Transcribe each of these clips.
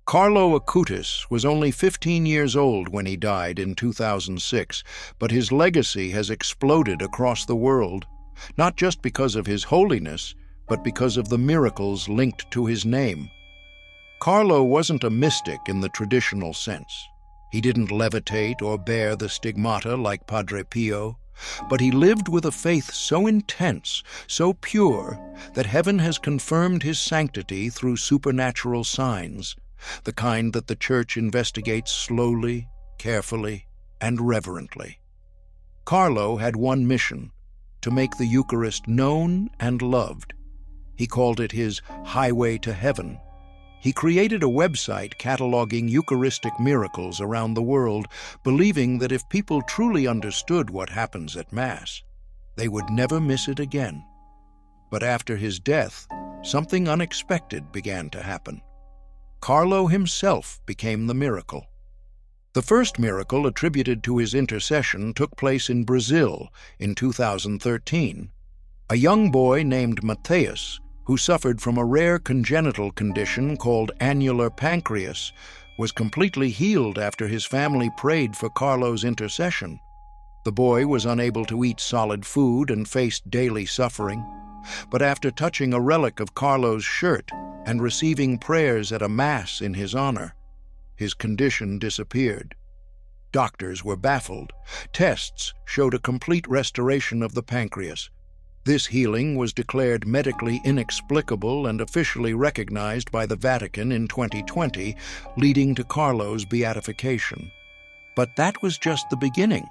Carlo Acutis was only 15 years old when he died in 2006, but his legacy has exploded across the world, not just because of his holiness, but because of the miracles linked to his name. Carlo wasn't a mystic in the traditional sense. He didn't levitate or bear the stigmata like Padre Pio, but he lived with a faith so intense, so pure, that heaven has confirmed his sanctity through supernatural signs, the kind that the Church investigates slowly, carefully, and reverently. Carlo had one mission: to make the Eucharist known and loved. He called it his highway to heaven. He created a website cataloging Eucharistic miracles around the world, believing that if people truly understood what happens at Mass, they would never miss it again. But after his death, something unexpected began to happen. Carlo himself became the miracle. The first miracle attributed to his intercession took place in Brazil in 2013. A young boy named Matthias, who suffered from a rare congenital condition called annular pancreas, was completely healed after his family prayed for Carlo's intercession. The boy was unable to eat solid food and faced daily suffering, but after touching a relic of Carlo's shirt and receiving prayers at a Mass in his honor, his condition disappeared. Doctors were baffled. Tests showed a complete restoration of the pancreas. This healing was declared medically inexplicable and officially recognized by the Vatican in 2020, leading to Carlo's beatification. But that was just the beginning.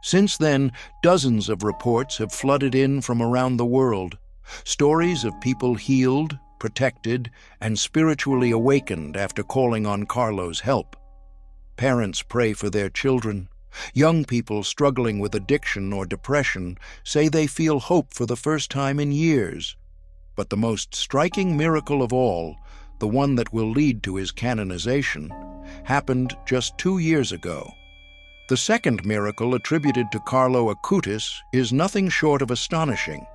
Since then, dozens of reports have flooded in from around the world. Stories of people healed, protected, and spiritually awakened after calling on Carlo's help. Parents pray for their children. Young people struggling with addiction or depression say they feel hope for the first time in years. But the most striking miracle of all, the one that will lead to his canonization, happened just 2 years ago. The second miracle attributed to Carlo Acutis is nothing short of astonishing.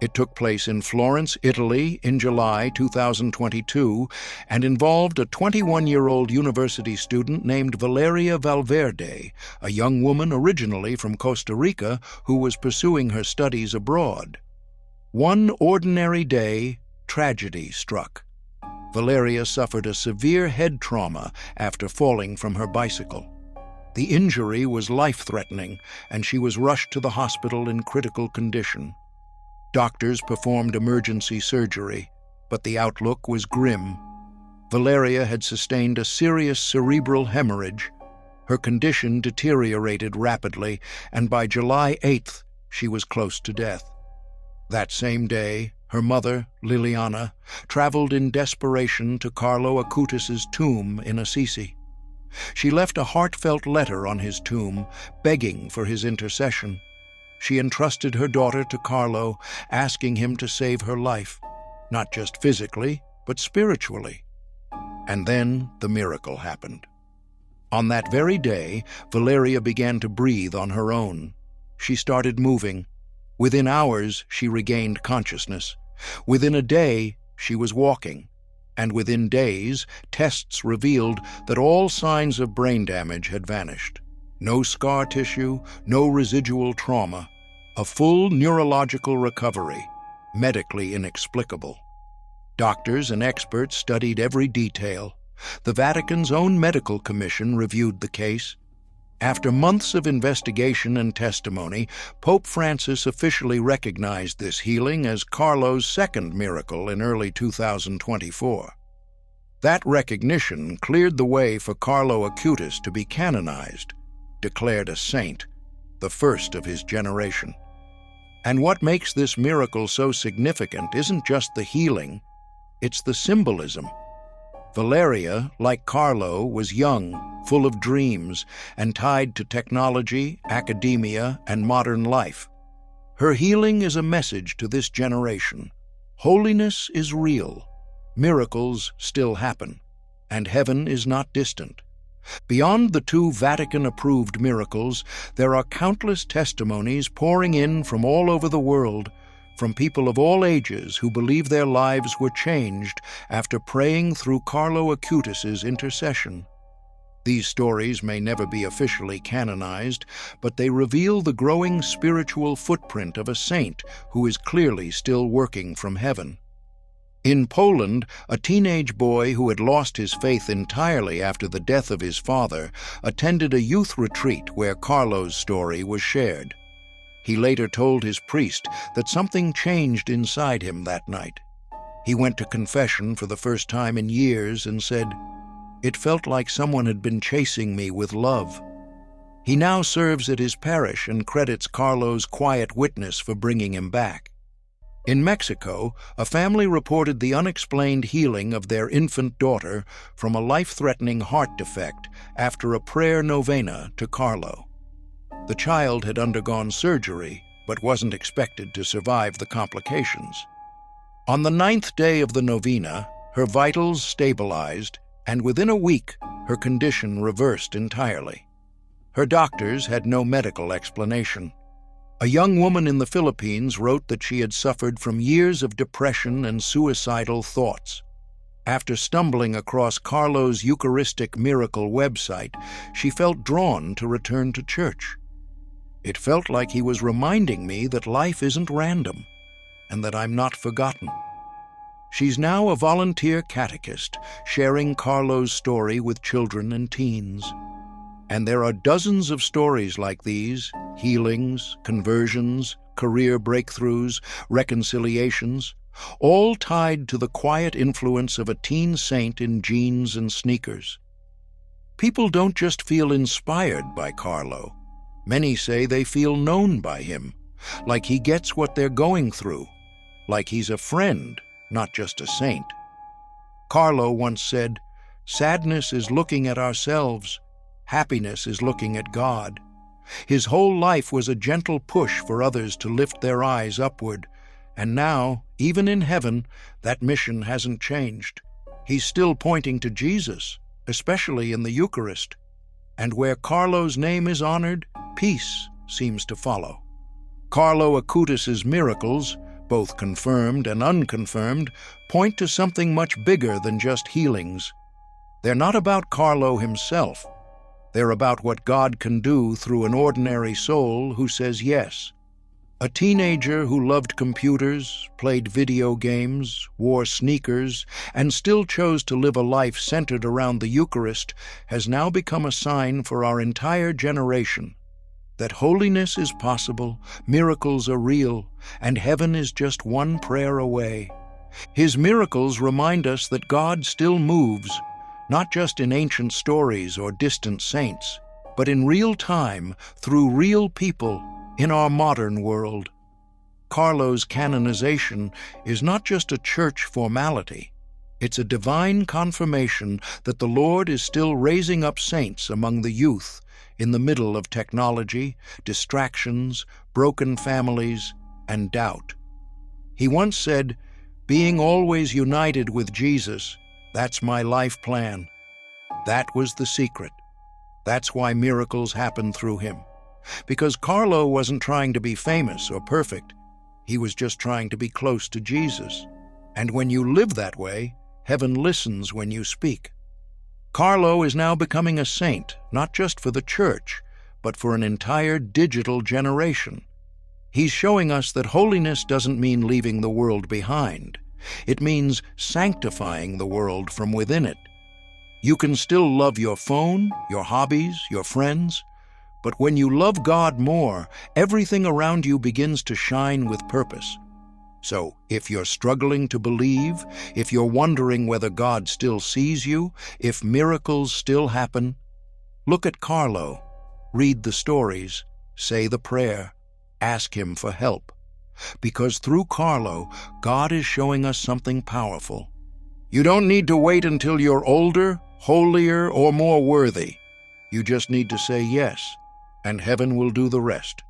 It took place in Florence, Italy, in July 2022, and involved a 21-year-old university student named Valeria Valverde, a young woman originally from Costa Rica who was pursuing her studies abroad. One ordinary day, tragedy struck. Valeria suffered a severe head trauma after falling from her bicycle. The injury was life-threatening, and she was rushed to the hospital in critical condition. Doctors performed emergency surgery, but the outlook was grim. Valeria had sustained a serious cerebral hemorrhage. Her condition deteriorated rapidly, and by July 8th, she was close to death. That same day, her mother, Liliana, traveled in desperation to Carlo Acutis's tomb in Assisi. She left a heartfelt letter on his tomb, begging for his intercession. She entrusted her daughter to Carlo, asking him to save her life, not just physically, but spiritually. And then the miracle happened. On that very day, Valeria began to breathe on her own. She started moving. Within hours, she regained consciousness. Within a day, she was walking. And within days, tests revealed that all signs of brain damage had vanished. No scar tissue, no residual trauma. A full neurological recovery, medically inexplicable. Doctors and experts studied every detail. The Vatican's own medical commission reviewed the case. After months of investigation and testimony, Pope Francis officially recognized this healing as Carlo's second miracle in early 2024. That recognition cleared the way for Carlo Acutis to be canonized, declared a saint, the first of his generation. And what makes this miracle so significant isn't just the healing, it's the symbolism. Valeria, like Carlo, was young, full of dreams, and tied to technology, academia, and modern life. Her healing is a message to this generation. Holiness is real, miracles still happen, and heaven is not distant. Beyond the 2 Vatican-approved miracles, there are countless testimonies pouring in from all over the world, from people of all ages who believe their lives were changed after praying through Carlo Acutis' intercession. These stories may never be officially canonized, but they reveal the growing spiritual footprint of a saint who is clearly still working from heaven. In Poland, a teenage boy who had lost his faith entirely after the death of his father attended a youth retreat where Carlo's story was shared. He later told his priest that something changed inside him that night. He went to confession for the first time in years and said, "It felt like someone had been chasing me with love." He now serves at his parish and credits Carlo's quiet witness for bringing him back. In Mexico, a family reported the unexplained healing of their infant daughter from a life-threatening heart defect after a prayer novena to Carlo. The child had undergone surgery, but wasn't expected to survive the complications. On the 9th day of the novena, her vitals stabilized, and within a week, her condition reversed entirely. Her doctors had no medical explanation. A young woman in the Philippines wrote that she had suffered from years of depression and suicidal thoughts. After stumbling across Carlo's Eucharistic miracle website, she felt drawn to return to church. "It felt like he was reminding me that life isn't random, and that I'm not forgotten." She's now a volunteer catechist, sharing Carlo's story with children and teens. And there are dozens of stories like these: healings, conversions, career breakthroughs, reconciliations, all tied to the quiet influence of a teen saint in jeans and sneakers. People don't just feel inspired by Carlo. Many say they feel known by him, like he gets what they're going through, like he's a friend, not just a saint. Carlo once said, "Sadness is looking at ourselves. Happiness is looking at God." His whole life was a gentle push for others to lift their eyes upward, and now, even in heaven, that mission hasn't changed. He's still pointing to Jesus, especially in the Eucharist. And where Carlo's name is honored, peace seems to follow. Carlo Acutis' miracles, both confirmed and unconfirmed, point to something much bigger than just healings. They're not about Carlo himself. They're about what God can do through an ordinary soul who says yes. A teenager who loved computers, played video games, wore sneakers, and still chose to live a life centered around the Eucharist has now become a sign for our entire generation that holiness is possible, miracles are real, and heaven is just one prayer away. His miracles remind us that God still moves, not just in ancient stories or distant saints, but in real time, through real people, in our modern world. Carlo's canonization is not just a church formality. It's a divine confirmation that the Lord is still raising up saints among the youth in the middle of technology, distractions, broken families, and doubt. He once said, "Being always united with Jesus, that's my life plan." That was the secret. That's why miracles happen through him. Because Carlo wasn't trying to be famous or perfect. He was just trying to be close to Jesus. And when you live that way, heaven listens when you speak. Carlo is now becoming a saint, not just for the church, but for an entire digital generation. He's showing us that holiness doesn't mean leaving the world behind. It means sanctifying the world from within it. You can still love your phone, your hobbies, your friends, but when you love God more, everything around you begins to shine with purpose. So, if you're struggling to believe, if you're wondering whether God still sees you, if miracles still happen, look at Carlo, read the stories, say the prayer, ask him for help. Because through Carlo, God is showing us something powerful. You don't need to wait until you're older, holier, or more worthy. You just need to say yes, and heaven will do the rest.